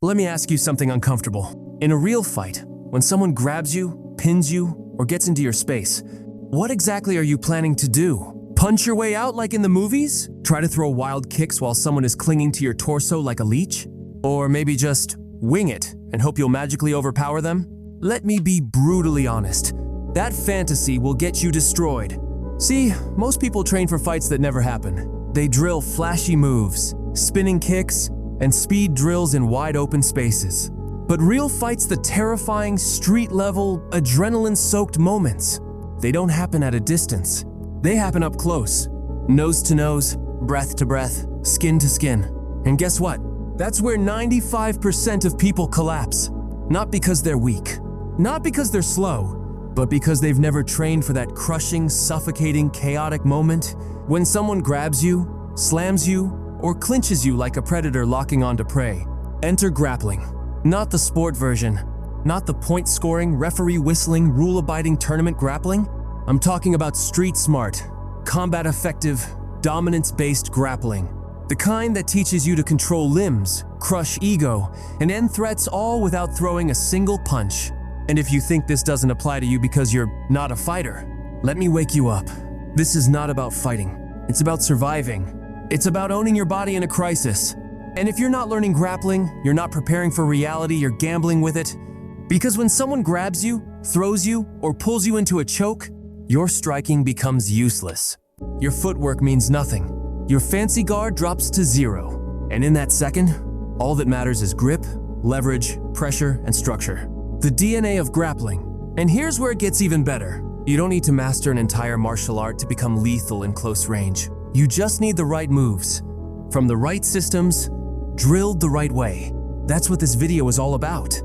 Let me ask you something uncomfortable. In a real fight, when someone grabs you, pins you, or gets into your space, what exactly are you planning to do? Punch your way out like in the movies? Try to throw wild kicks while someone is clinging to your torso like a leech? Or maybe just wing it and hope you'll magically overpower them? Let me be brutally honest. That fantasy will get you destroyed. See, most people train for fights that never happen. They drill flashy moves, spinning kicks, and speed drills in wide open spaces. But real fights, the terrifying, street-level, adrenaline-soaked moments, they don't happen at a distance. They happen up close, nose to nose, breath to breath, skin to skin. And guess what? That's where 95% of people collapse. Not because they're weak, not because they're slow, but because they've never trained for that crushing, suffocating, chaotic moment when someone grabs you, slams you, or clinches you like a predator locking onto prey. Enter grappling. Not the sport version, not the point-scoring, referee-whistling, rule-abiding tournament grappling. I'm talking about street-smart, combat-effective, dominance-based grappling. The kind that teaches you to control limbs, crush ego, and end threats all without throwing a single punch. And if you think this doesn't apply to you because you're not a fighter, let me wake you up. This is not about fighting. It's about surviving. It's about owning your body in a crisis. And if you're not learning grappling, you're not preparing for reality, you're gambling with it. Because when someone grabs you, throws you, or pulls you into a choke, your striking becomes useless. Your footwork means nothing. Your fancy guard drops to zero. And in that second, all that matters is grip, leverage, pressure, and structure. The DNA of grappling. And here's where it gets even better. You don't need to master an entire martial art to become lethal in close range. You just need the right moves, from the right systems, drilled the right way. That's what this video is all about.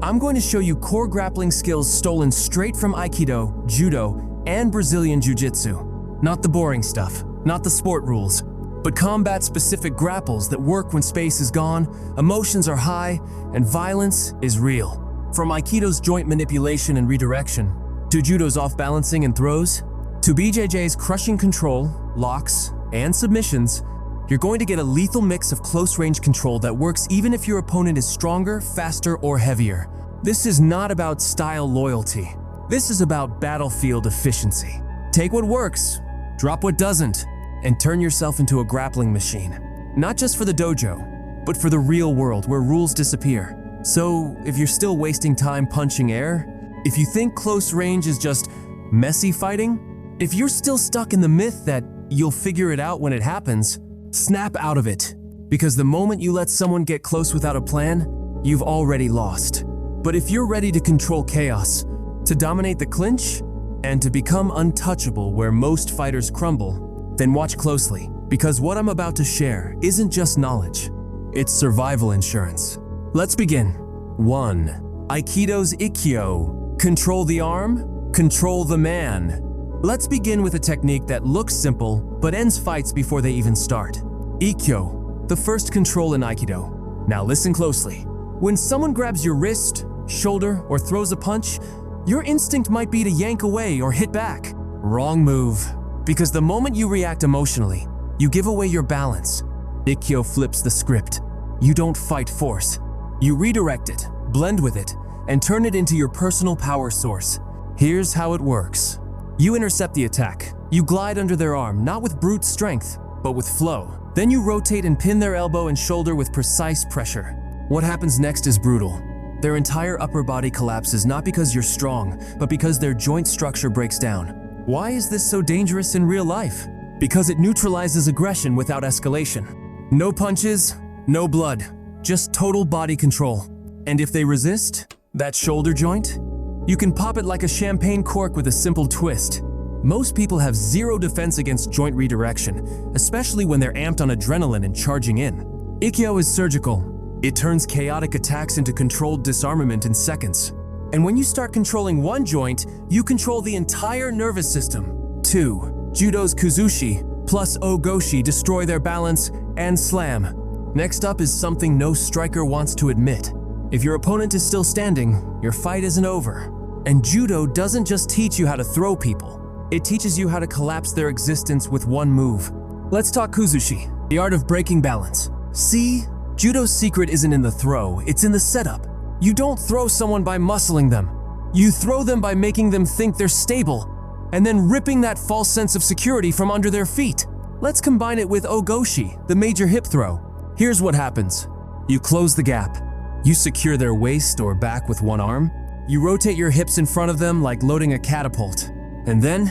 I'm going to show you core grappling skills stolen straight from Aikido, Judo, and Brazilian Jiu-Jitsu. Not the boring stuff, not the sport rules, but combat-specific grapples that work when space is gone, emotions are high, and violence is real. From Aikido's joint manipulation and redirection, to Judo's off-balancing and throws, to BJJ's crushing control, locks, and submissions, you're going to get a lethal mix of close-range control that works even if your opponent is stronger, faster, or heavier. This is not about style loyalty. This is about battlefield efficiency. Take what works, drop what doesn't, and turn yourself into a grappling machine. Not just for the dojo, but for the real world where rules disappear. So, if you're still wasting time punching air, if you think close range is just messy fighting, if you're still stuck in the myth that you'll figure it out when it happens, snap out of it. Because the moment you let someone get close without a plan, you've already lost. But if you're ready to control chaos, to dominate the clinch, and to become untouchable where most fighters crumble, then watch closely. Because what I'm about to share isn't just knowledge, it's survival insurance. Let's begin. 1. Aikido's Ikkyo. Control the arm, control the man. Let's begin with a technique that looks simple, but ends fights before they even start. Ikkyo, the first control in Aikido. Now listen closely. When someone grabs your wrist, shoulder, or throws a punch, your instinct might be to yank away or hit back. Wrong move. Because the moment you react emotionally, you give away your balance. Ikkyo flips the script. You don't fight force. You redirect it, blend with it, and turn it into your personal power source. Here's how it works. You intercept the attack. You glide under their arm, not with brute strength, but with flow. Then you rotate and pin their elbow and shoulder with precise pressure. What happens next is brutal. Their entire upper body collapses not because you're strong, but because their joint structure breaks down. Why is this so dangerous in real life? Because it neutralizes aggression without escalation. No punches, no blood, just total body control. And if they resist, that shoulder joint, you can pop it like a champagne cork with a simple twist. Most people have zero defense against joint redirection, especially when they're amped on adrenaline and charging in. Ikkyo is surgical. It turns chaotic attacks into controlled disarmament in seconds. And when you start controlling one joint, you control the entire nervous system. 2. Judo's Kuzushi plus Goshi destroy their balance and slam. Next up is something no striker wants to admit. If your opponent is still standing, your fight isn't over. And Judo doesn't just teach you how to throw people. It teaches you how to collapse their existence with one move. Let's talk Kuzushi, the art of breaking balance. See, Judo's secret isn't in the throw, it's in the setup. You don't throw someone by muscling them. You throw them by making them think they're stable, and then ripping that false sense of security from under their feet. Let's combine it with Goshi, the major hip throw. Here's what happens. You close the gap. You secure their waist or back with one arm. You rotate your hips in front of them like loading a catapult. And then,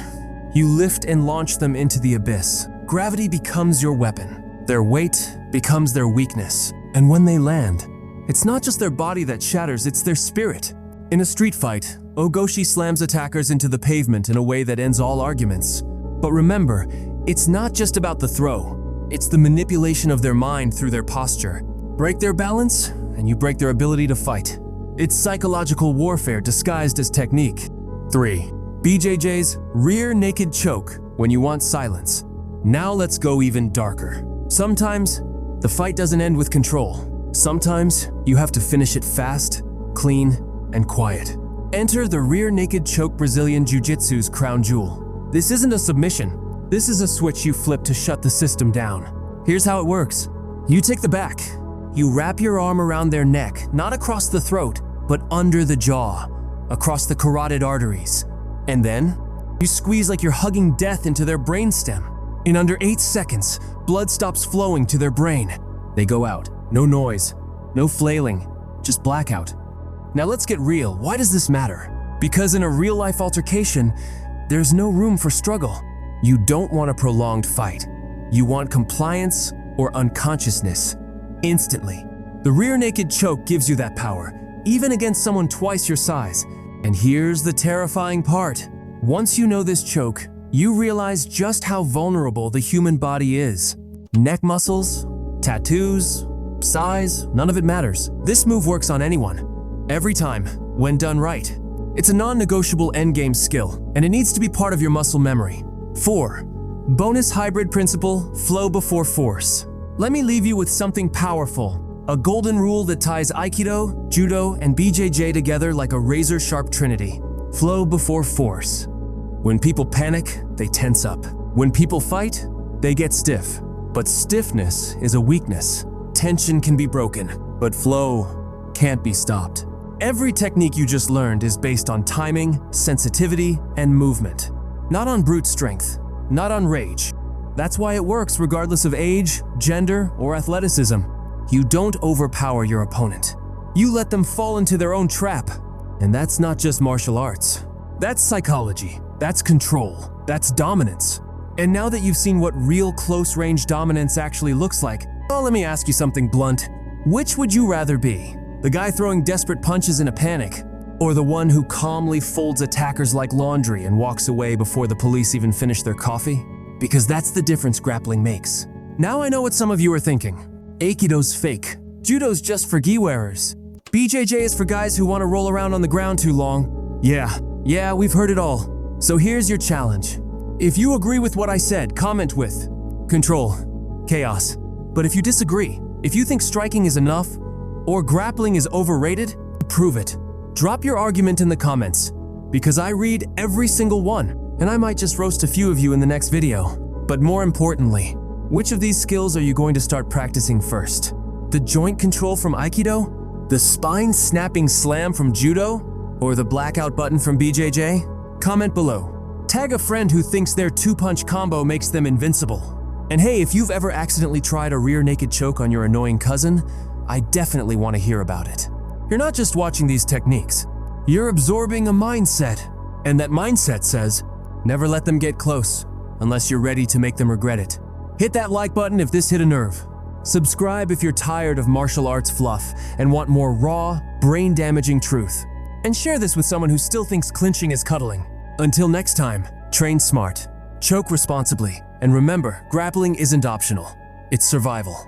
you lift and launch them into the abyss. Gravity becomes your weapon. Their weight becomes their weakness. And when they land, it's not just their body that shatters, it's their spirit. In a street fight, Goshi slams attackers into the pavement in a way that ends all arguments. But remember, it's not just about the throw. It's the manipulation of their mind through their posture. Break their balance, and you break their ability to fight. It's psychological warfare disguised as technique. 3. BJJ's rear naked choke when you want silence. Now let's go even darker. Sometimes, the fight doesn't end with control. Sometimes, you have to finish it fast, clean, and quiet. Enter the rear naked choke Brazilian Jiu-Jitsu's crown jewel. This isn't a submission. This is a switch you flip to shut the system down. Here's how it works. You take the back. You wrap your arm around their neck, not across the throat, but under the jaw, across the carotid arteries. And then, you squeeze like you're hugging death into their brainstem. In under 8 seconds, blood stops flowing to their brain. They go out. No noise, no flailing, just blackout. Now let's get real. Why does this matter? Because in a real-life altercation, there's no room for struggle. You don't want a prolonged fight. You want compliance or unconsciousness. Instantly. The rear naked choke gives you that power, even against someone twice your size. And here's the terrifying part. Once you know this choke, you realize just how vulnerable the human body is. Neck muscles, tattoos, size, none of it matters. This move works on anyone, every time, when done right. It's a non-negotiable endgame skill, and it needs to be part of your muscle memory. 4. Bonus hybrid principle, flow before force. Let me leave you with something powerful, a golden rule that ties Aikido, Judo, and BJJ together like a razor-sharp trinity. Flow before force. When people panic, they tense up. When people fight, they get stiff. But stiffness is a weakness. Tension can be broken, but flow can't be stopped. Every technique you just learned is based on timing, sensitivity, and movement. Not on brute strength, not on rage. That's why it works regardless of age, gender, or athleticism. You don't overpower your opponent. You let them fall into their own trap. And that's not just martial arts. That's psychology. That's control. That's dominance. And now that you've seen what real close-range dominance actually looks like, well, let me ask you something blunt. Which would you rather be? The guy throwing desperate punches in a panic, or the one who calmly folds attackers like laundry and walks away before the police even finish their coffee? Because that's the difference grappling makes. Now I know what some of you are thinking. Aikido's fake. Judo's just for gi wearers. BJJ is for guys who want to roll around on the ground too long. Yeah, we've heard it all. So here's your challenge. If you agree with what I said, comment with control, chaos. But if you disagree, if you think striking is enough, or grappling is overrated, prove it. Drop your argument in the comments, because I read every single one, and I might just roast a few of you in the next video. But more importantly, which of these skills are you going to start practicing first? The joint control from Aikido? The spine-snapping slam from Judo? Or the blackout button from BJJ? Comment below. Tag a friend who thinks their two-punch combo makes them invincible. And hey, if you've ever accidentally tried a rear naked choke on your annoying cousin, I definitely want to hear about it. You're not just watching these techniques, you're absorbing a mindset. And that mindset says, never let them get close, unless you're ready to make them regret it. Hit that like button if this hit a nerve. Subscribe if you're tired of martial arts fluff and want more raw, brain-damaging truth. And share this with someone who still thinks clinching is cuddling. Until next time, train smart, choke responsibly, and remember, grappling isn't optional, it's survival.